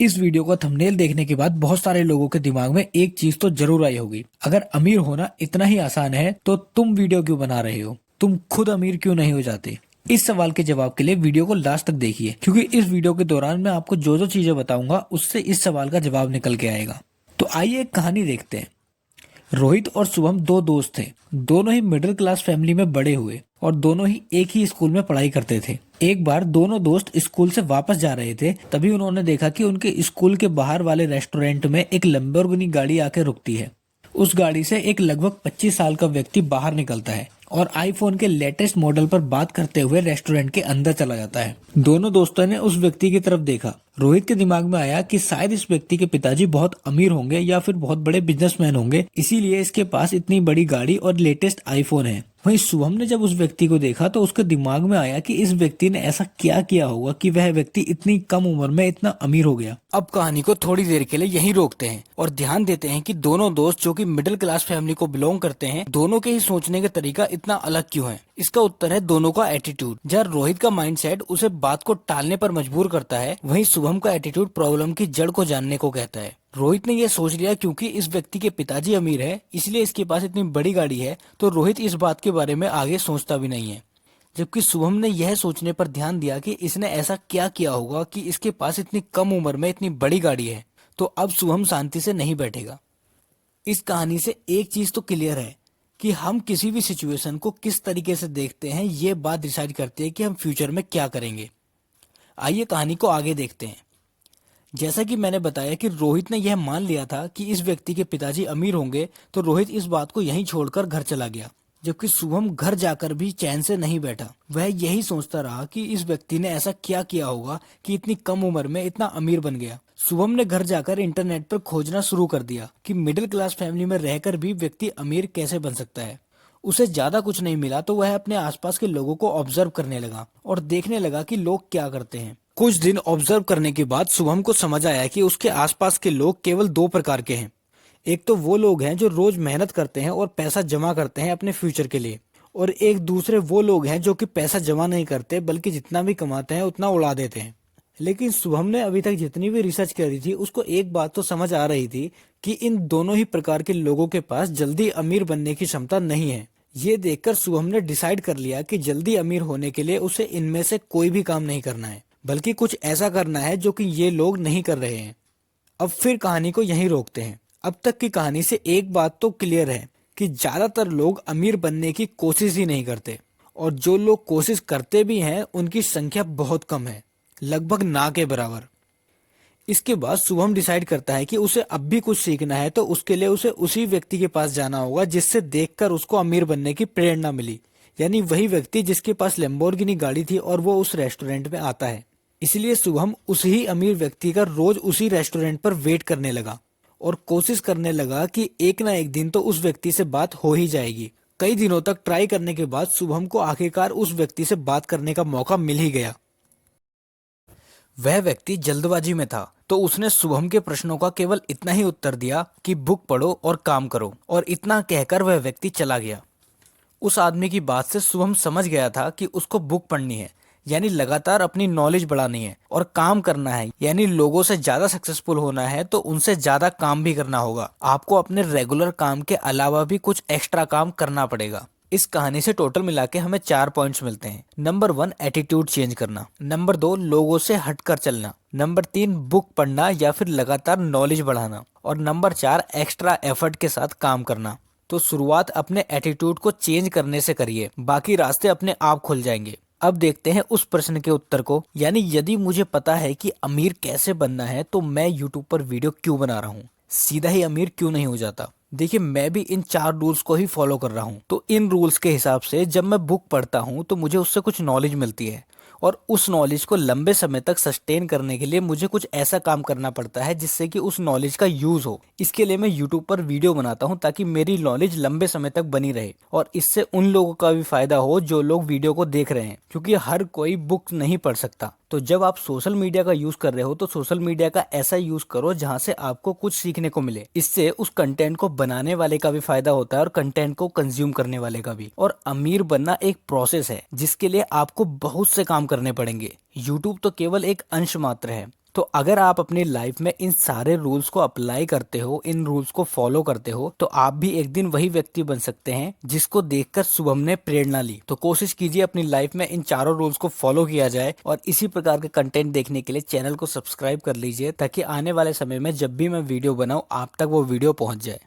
इस वीडियो का थंबनेल देखने के बाद बहुत सारे लोगों के दिमाग में एक चीज तो जरूर आई होगी, अगर अमीर होना इतना ही आसान है तो तुम वीडियो क्यों बना रहे हो, तुम खुद अमीर क्यों नहीं हो जाते। इस सवाल के जवाब के लिए वीडियो को लास्ट तक देखिए, क्योंकि इस वीडियो के दौरान मैं आपको जो जो चीजें बताऊंगा उससे इस सवाल का जवाब निकल के आएगा। तो आइए एक कहानी देखते हैं। रोहित और शुभम दो दोस्त थे। दोनों ही मिडिल क्लास फैमिली में बड़े हुए और दोनों ही एक ही स्कूल में पढ़ाई करते थे। एक बार दोनों दोस्त स्कूल से वापस जा रहे थे, तभी उन्होंने देखा कि उनके स्कूल के बाहर वाले रेस्टोरेंट में एक लैम्बोर्गिनी गाड़ी आके रुकती है। उस गाड़ी से एक लगभग 25 साल का व्यक्ति बाहर निकलता है और आईफोन के लेटेस्ट मॉडल पर बात करते हुए रेस्टोरेंट के अंदर चला जाता है। दोनों दोस्तों ने उस व्यक्ति की तरफ देखा। रोहित के दिमाग में आया कि शायद इस व्यक्ति के पिताजी बहुत अमीर होंगे या फिर बहुत बड़े बिजनेसमैन होंगे, इसीलिए इसके पास इतनी बड़ी गाड़ी और लेटेस्ट आईफोन है। वहीं शुभम ने जब उस व्यक्ति को देखा तो उसके दिमाग में आया कि इस व्यक्ति ने ऐसा क्या किया होगा कि वह व्यक्ति इतनी कम उम्र में इतना अमीर हो गया। अब कहानी को थोड़ी देर के लिए यहीं रोकते हैं और ध्यान देते हैं कि दोनों दोस्त जो कि मिडिल क्लास फैमिली को बिलोंग करते हैं, दोनों के ही सोचने का तरीका इतना अलग क्यों है। इसका उत्तर है दोनों का एटीट्यूड। जहाँ रोहित का माइंडसेट उसे बात को टालने पर मजबूर करता है, वहीं शुभम का एटीट्यूड प्रॉब्लम की जड़ को जानने को कहता है। रोहित ने यह सोच लिया क्योंकि इस व्यक्ति के पिताजी अमीर है, इसलिए इसके पास इतनी बड़ी गाड़ी है, तो रोहित इस बात के बारे में आगे सोचता भी नहीं है। जबकि शुभम ने यह सोचने पर ध्यान दिया कि इसने ऐसा क्या किया होगा कि इसके पास इतनी कम उम्र में इतनी बड़ी गाड़ी है, तो अब शुभम शांति से नहीं बैठेगा। इस कहानी से एक चीज तो क्लियर है कि हम किसी भी सिचुएशन को किस तरीके से देखते हैं, ये बात डिसाइड करती है कि हम फ्यूचर में क्या करेंगे। आइए कहानी को आगे देखते हैं। जैसा कि मैंने बताया कि रोहित ने यह मान लिया था कि इस व्यक्ति के पिताजी अमीर होंगे, तो रोहित इस बात को यहीं छोड़कर घर चला गया। जबकि शुभम घर जाकर भी चैन से नहीं बैठा। वह यही सोचता रहा कि इस व्यक्ति ने ऐसा क्या किया होगा कि इतनी कम उम्र में इतना अमीर बन गया। शुभम ने घर जाकर इंटरनेट पर खोजना शुरू कर दिया कि मिडिल क्लास फैमिली में रहकर भी व्यक्ति अमीर कैसे बन सकता है। उसे ज्यादा कुछ नहीं मिला तो वह अपने आसपास के लोगों को ऑब्जर्व करने लगा और देखने लगा कि लोग क्या करते हैं। कुछ दिन ऑब्जर्व करने के बाद शुभम को समझ आया कि उसके आसपास के लोग केवल दो प्रकार के हैं। एक तो वो लोग हैं जो रोज मेहनत करते हैं और पैसा जमा करते हैं अपने फ्यूचर के लिए, और एक दूसरे वो लोग हैं जो कि पैसा जमा नहीं करते बल्कि जितना भी कमाते हैं उतना उड़ा देते हैं। लेकिन शुभम ने अभी तक जितनी भी रिसर्च करी थी, उसको एक बात तो समझ आ रही थी कि इन दोनों ही प्रकार के लोगों के पास जल्दी अमीर बनने की क्षमता नहीं है। ये देखकर शुभम ने डिसाइड कर लिया कि जल्दी अमीर होने के लिए उसे इनमें से कोई भी काम नहीं करना है, बल्कि कुछ ऐसा करना है जो कि ये लोग नहीं कर रहे हैं। अब फिर कहानी को यहीं रोकते हैं। अब तक की कहानी से एक बात तो क्लियर है कि ज्यादातर लोग अमीर बनने की कोशिश ही नहीं करते, और जो लोग कोशिश करते भी हैं उनकी संख्या बहुत कम है, लगभग ना के बराबर। इसके बाद शुभम डिसाइड करता है कि उसे अब भी कुछ सीखना है, तो उसके लिए उसे उसी व्यक्ति के पास जाना होगा जिससे देखकर उसको अमीर बनने की प्रेरणा मिली, यानी वही व्यक्ति जिसके पास लैम्बोर्गिनी गाड़ी थी और वो उस रेस्टोरेंट में आता है। इसलिए शुभम उस ही अमीर व्यक्ति का रोज उसी रेस्टोरेंट पर वेट करने लगा और कोशिश करने लगा कि एक ना एक दिन तो उस व्यक्ति से बात हो ही जाएगी। कई दिनों तक ट्राई करने के बाद शुभम को आखिरकार उस व्यक्ति से बात करने का मौका मिल ही गया। वह व्यक्ति जल्दबाजी में था, तो उसने शुभम के प्रश्नों का केवल इतना ही उत्तर दिया कि बुक पढ़ो और काम करो, और इतना कहकर वह व्यक्ति चला गया। उस आदमी की बात से शुभम समझ गया था कि उसको बुक पढ़नी है, यानी लगातार अपनी नॉलेज बढ़ानी है, और काम करना है, यानी लोगों से ज्यादा सक्सेसफुल होना है तो उनसे ज्यादा काम भी करना होगा। आपको अपने रेगुलर काम के अलावा भी कुछ एक्स्ट्रा काम करना पड़ेगा। इस कहानी से टोटल मिला के हमें 4 पॉइंट्स मिलते हैं। नंबर 1, एटीट्यूड चेंज करना। नंबर 2, लोगों से हटकर चलना। नंबर 3, बुक पढ़ना या फिर लगातार नॉलेज बढ़ाना। और नंबर 4, एक्स्ट्रा एफर्ट के साथ काम करना। तो शुरुआत अपने एटीट्यूड को चेंज करने से करिए, बाकी रास्ते अपने आप खुल जाएंगे। अब देखते हैं उस प्रश्न के उत्तर को, यानी यदि मुझे पता है कि अमीर कैसे बनना है तो मैं यूट्यूब पर वीडियो क्यों बना रहा हूँ, सीधा ही अमीर क्यों नहीं हो जाता। देखिए, मैं भी इन 4 रूल्स को ही फॉलो कर रहा हूँ। तो इन रूल्स के हिसाब से जब मैं बुक पढ़ता हूँ तो मुझे उससे कुछ नॉलेज मिलती है, और उस नॉलेज को लंबे समय तक सस्टेन करने के लिए मुझे कुछ ऐसा काम करना पड़ता है जिससे कि उस नॉलेज का यूज हो। इसके लिए मैं यूट्यूब पर वीडियो बनाता हूँ ताकि मेरी नॉलेज लंबे समय तक बनी रहे, और इससे उन लोगों का भी फायदा हो जो लोग वीडियो को देख रहे हैं, क्योंकि हर कोई बुक नहीं पढ़ सकता। तो जब आप सोशल मीडिया का यूज कर रहे हो तो सोशल मीडिया का ऐसा यूज करो जहां से आपको कुछ सीखने को मिले। इससे उस कंटेंट को बनाने वाले का भी फायदा होता है और कंटेंट को कंज्यूम करने वाले का भी। और अमीर बनना एक प्रोसेस है जिसके लिए आपको बहुत से काम करने पड़ेंगे। यूट्यूब तो केवल एक अंश मात्र है। तो अगर आप अपनी लाइफ में इन सारे रूल्स को अप्लाई करते हो, इन रूल्स को फॉलो करते हो, तो आप भी एक दिन वही व्यक्ति बन सकते हैं जिसको देखकर शुभम ने प्रेरणा ली। तो कोशिश कीजिए अपनी लाइफ में इन चारों रूल्स को फॉलो किया जाए और इसी प्रकार के कंटेंट देखने के लिए चैनल को सब्सक्राइब कर लीजिए ताकि आने वाले समय में जब भी मैं वीडियो बनाऊं आप तक वो वीडियो पहुंच जाए।